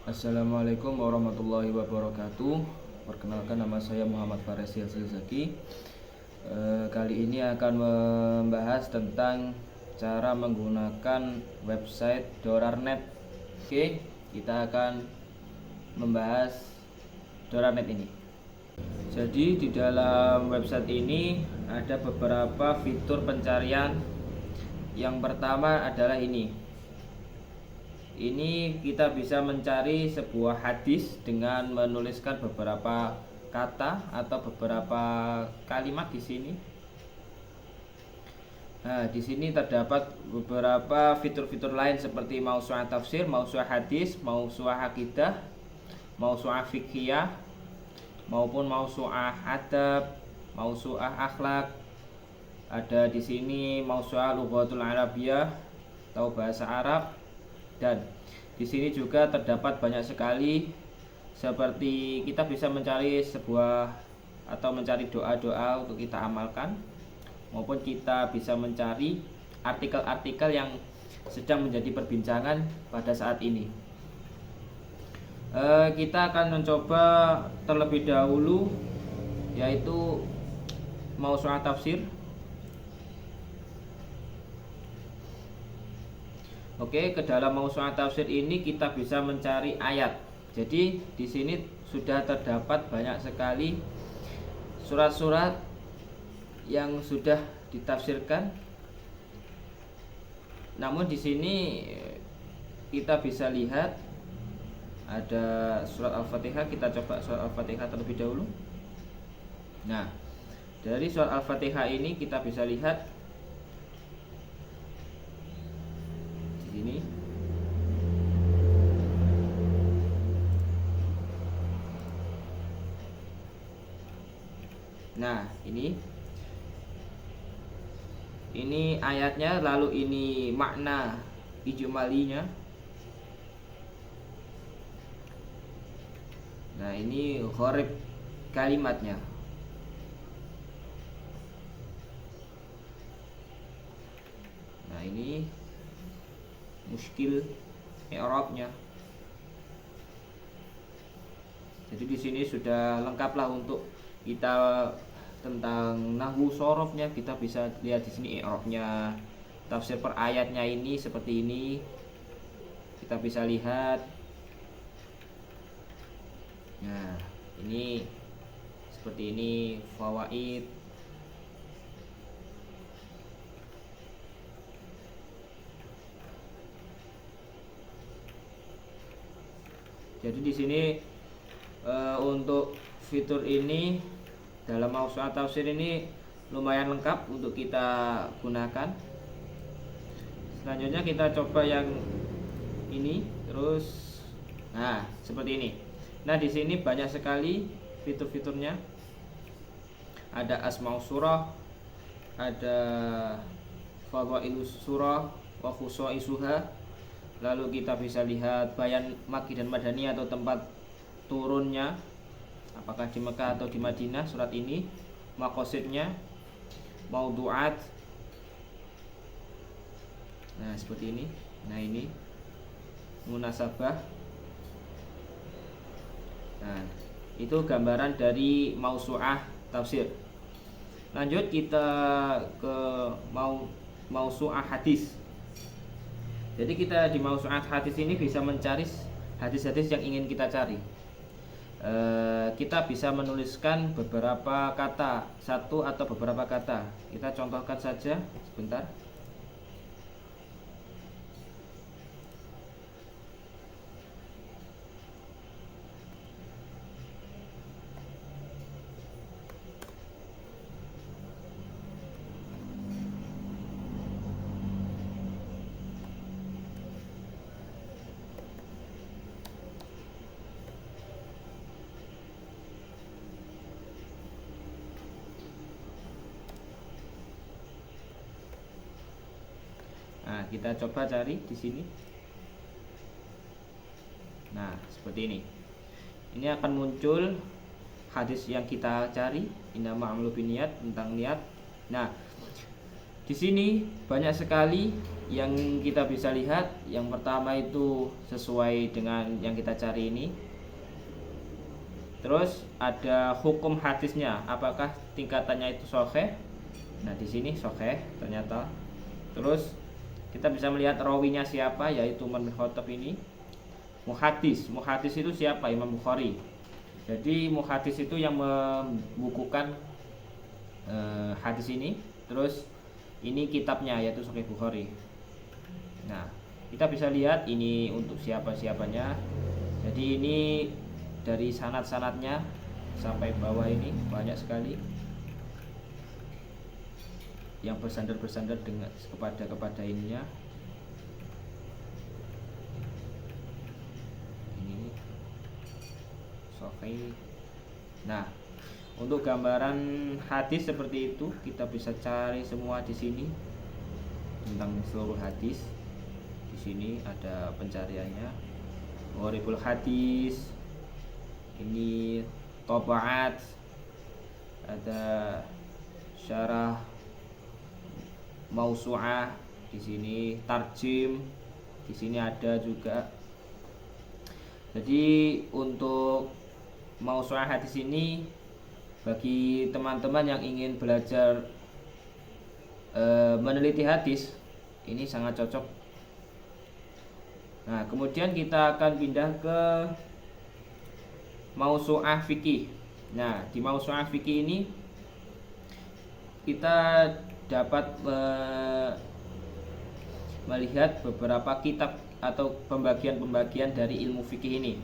Assalamualaikum warahmatullahi wabarakatuh. Perkenalkan, nama saya Muhammad Fares Zaki. Kali ini akan membahas tentang cara menggunakan website Dorarnet. Oke, kita akan membahas Dorarnet ini. Jadi di dalam website ini ada beberapa fitur pencarian. Yang pertama adalah ini kita bisa mencari sebuah hadis dengan menuliskan beberapa kata atau beberapa kalimat di sini. Nah, di sini terdapat beberapa fitur-fitur lain seperti mausu'ah tafsir, mausu'ah hadis, mausu'ah akidah, mausu'ah fiqhiyah, maupun mausu'ah adab, mausu'ah akhlak. Ada di sini mausu'ah lughatul arabiyyah atau bahasa Arab. Dan di sini juga terdapat banyak sekali, seperti kita bisa mencari sebuah atau mencari doa-doa untuk kita amalkan, maupun kita bisa mencari artikel-artikel yang sedang menjadi perbincangan pada saat ini. Kita akan mencoba terlebih dahulu, yaitu mausu'ah tafsir. Oke, ke dalam mausu'ah tafsir ini kita bisa mencari ayat. Jadi di sini sudah terdapat banyak sekali surat-surat yang sudah ditafsirkan. Namun di sini kita bisa lihat ada surat Al-Fatihah. Kita coba surat Al-Fatihah terlebih dahulu. Nah, dari surat Al-Fatihah ini kita bisa lihat ini. Nah, ini ayatnya, lalu ini makna ijmalinya. Nah, ini gharib kalimatnya. Nah, ini muskil i'rabnya. Jadi di sini sudah lengkaplah untuk kita tentang nahwu sorofnya. Kita bisa lihat di sini i'rabnya, tafsir per ayatnya ini seperti ini. Kita bisa lihat. Nah, ini seperti ini fawaid. Jadi di sini untuk fitur ini dalam mausu'ah tafsir ini lumayan lengkap untuk kita gunakan. Selanjutnya kita coba yang ini terus. Nah, seperti ini. Nah, di sini banyak sekali fitur-fiturnya. Ada asmaus surah, ada fadhailus surah wa khusaisuha. Lalu kita bisa lihat bayan Makki dan Madani atau tempat turunnya, apakah di Mekah atau di Madinah surat ini, maqasidnya, maudu'at. Nah, seperti ini. Nah, ini munasabah. Nah, itu gambaran dari mausu'ah tafsir. Lanjut kita ke mausu'ah hadis. Jadi kita di mausu'ah hadis ini bisa mencari hadis-hadis yang ingin kita cari. Kita bisa menuliskan beberapa kata, satu atau beberapa kata. Kita contohkan saja sebentar. Nah, kita coba cari di sini. Nah, seperti ini. Ini akan muncul hadis yang kita cari, innamal a'malu binniyat, tentang niat. Nah, di sini banyak sekali yang kita bisa lihat, yang pertama itu sesuai dengan yang kita cari ini. Terus ada hukum hadisnya, apakah tingkatannya itu sahih. Nah di sini sahih ternyata. Terus kita bisa melihat rawinya siapa, yaitu Umar bin Khattab ini. Muhadis itu siapa? Imam Bukhari. Jadi muhadis itu yang membukukan hadis ini. Terus ini kitabnya, yaitu Sahih Bukhari. Nah, kita bisa lihat ini untuk siapa-siapanya. Jadi ini dari sanad-sanadnya sampai bawah ini banyak sekali yang bersandar dengan kepada ininya. Ini Sahih. Nah, untuk gambaran hadis seperti itu kita bisa cari semua di sini tentang seluruh hadis. Di sini ada pencariannya, Gharibul hadis, ini Tabaat, ada syarah Mausu'ah, di sini tarjim, di sini ada juga. Jadi untuk Mausu'ah hadis ini bagi teman-teman yang ingin belajar meneliti hadis, ini sangat cocok. Nah, kemudian kita akan pindah ke Mausu'ah fikih. Nah, di Mausu'ah fikih ini kita dapat melihat beberapa kitab atau pembagian-pembagian dari ilmu fikih ini.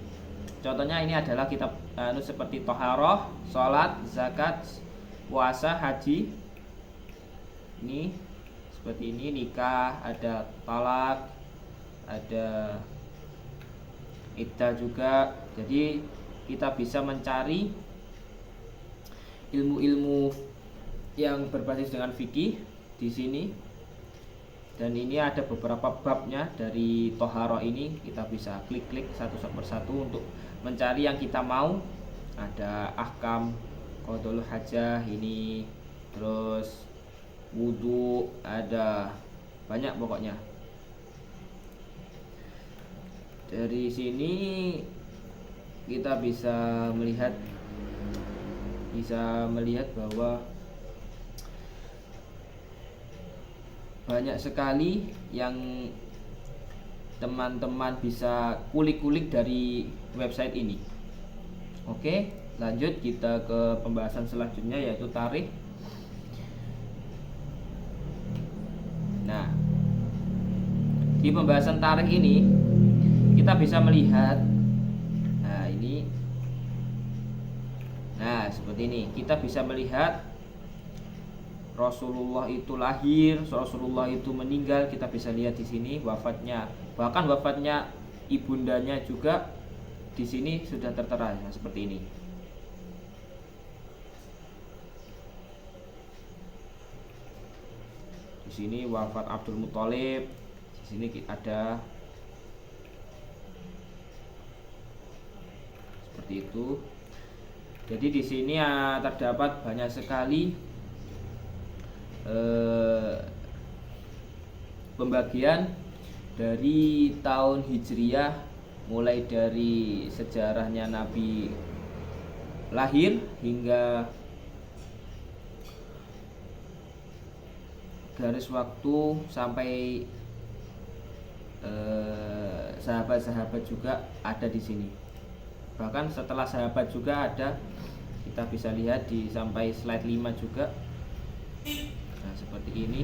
Contohnya ini adalah kitab seperti Thaharah, Salat, Zakat, Puasa, Haji. Ini seperti ini, nikah, ada talak, ada iddah juga. Jadi kita bisa mencari ilmu-ilmu yang berbasis dengan fikih di sini. Dan ini ada beberapa babnya dari Thaharah ini. Kita bisa klik-klik satu persatu untuk mencari yang kita mau. Ada ahkam qadul hajah ini, terus wudu, ada banyak pokoknya. Dari sini kita bisa melihat bahwa banyak sekali yang teman-teman bisa kulik-kulik dari website ini. Oke, lanjut kita ke pembahasan selanjutnya, yaitu tarikh. Nah, di pembahasan tarikh ini kita bisa melihat, nah seperti ini, kita bisa melihat Rasulullah itu lahir, Rasulullah itu meninggal, kita bisa lihat di sini wafatnya, bahkan wafatnya ibundanya juga di sini sudah tertera seperti ini. Di sini wafat Abdul Muthalib, di sini ada seperti itu. Jadi di sini terdapat banyak sekali pembagian dari tahun Hijriyah, mulai dari sejarahnya Nabi lahir hingga garis waktu sampai sahabat-sahabat juga ada di sini. Bahkan setelah sahabat juga ada, kita bisa lihat di sampai slide 5 juga. Nah, seperti ini.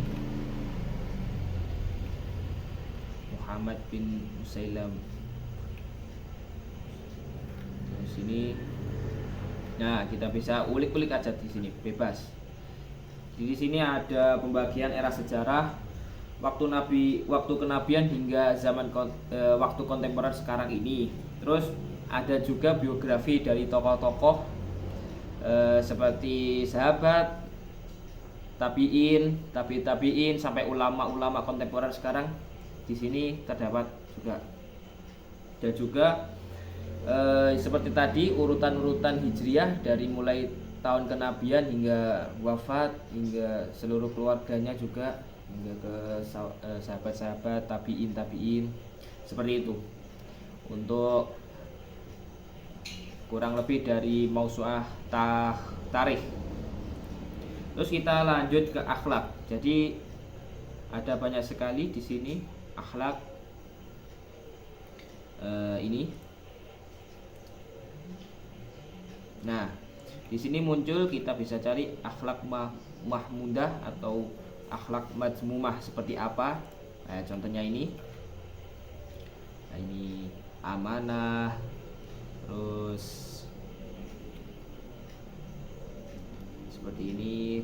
Muhammad bin Musailam. Di sini. Nah, kita bisa ulik-ulik aja di sini, bebas. Di sini ada pembagian era sejarah, waktu kenabian hingga zaman waktu kontemporer sekarang ini. Terus ada juga biografi dari tokoh-tokoh seperti sahabat, tabi'in sampai ulama-ulama kontemporer sekarang. Di sini terdapat juga. Dan juga seperti tadi urutan-urutan hijriyah dari mulai tahun kenabian hingga wafat hingga seluruh keluarganya juga hingga ke sahabat-sahabat tabiin seperti itu. Untuk kurang lebih dari mausu'ah tarikh. Terus kita lanjut ke akhlak. Jadi ada banyak sekali di sini akhlak ini. Nah, di sini muncul, kita bisa cari akhlak mahmudah atau akhlak mazmumah seperti apa. Nah, contohnya ini. Nah, ini amanah, terus seperti ini,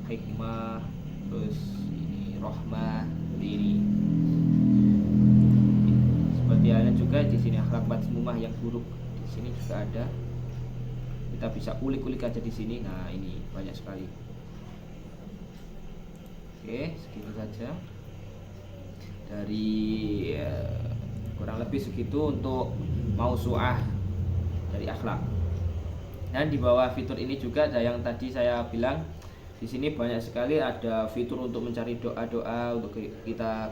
hikmah, terus ini rahmah, seperti ini. Seperti ada juga di sini akhlak mazmumah yang buruk, di sini juga ada. Kita bisa ulik-ulik aja di sini. Nah, ini banyak sekali. Oke, segitu saja dari kurang lebih segitu untuk mausu'ah dari akhlak. Dan di bawah fitur ini juga ada yang tadi saya bilang, di sini banyak sekali ada fitur untuk mencari doa-doa untuk kita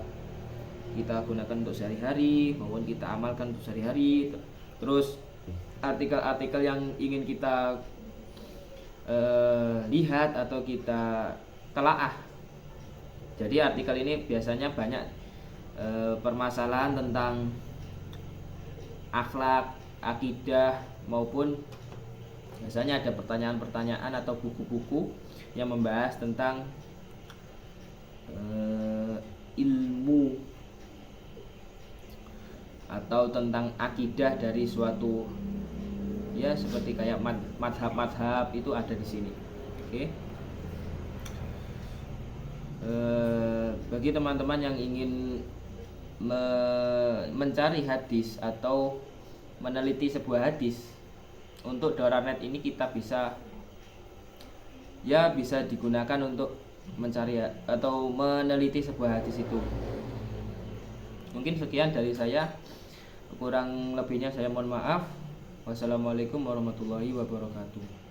gunakan untuk sehari-hari maupun kita amalkan untuk sehari-hari. Terus artikel-artikel yang ingin kita lihat atau kita telaah. Jadi artikel ini biasanya banyak permasalahan tentang akhlak, akidah, maupun biasanya ada pertanyaan-pertanyaan atau buku-buku yang membahas tentang ilmu atau tentang akidah dari suatu, ya seperti kayak madhab itu ada di sini. Oke. Bagi teman-teman yang ingin mencari hadis atau meneliti sebuah hadis, untuk Doranet ini kita bisa digunakan untuk mencari atau meneliti sebuah hadis itu. Mungkin sekian dari saya, kurang lebihnya saya mohon maaf. Wassalamualaikum warahmatullahi wabarakatuh.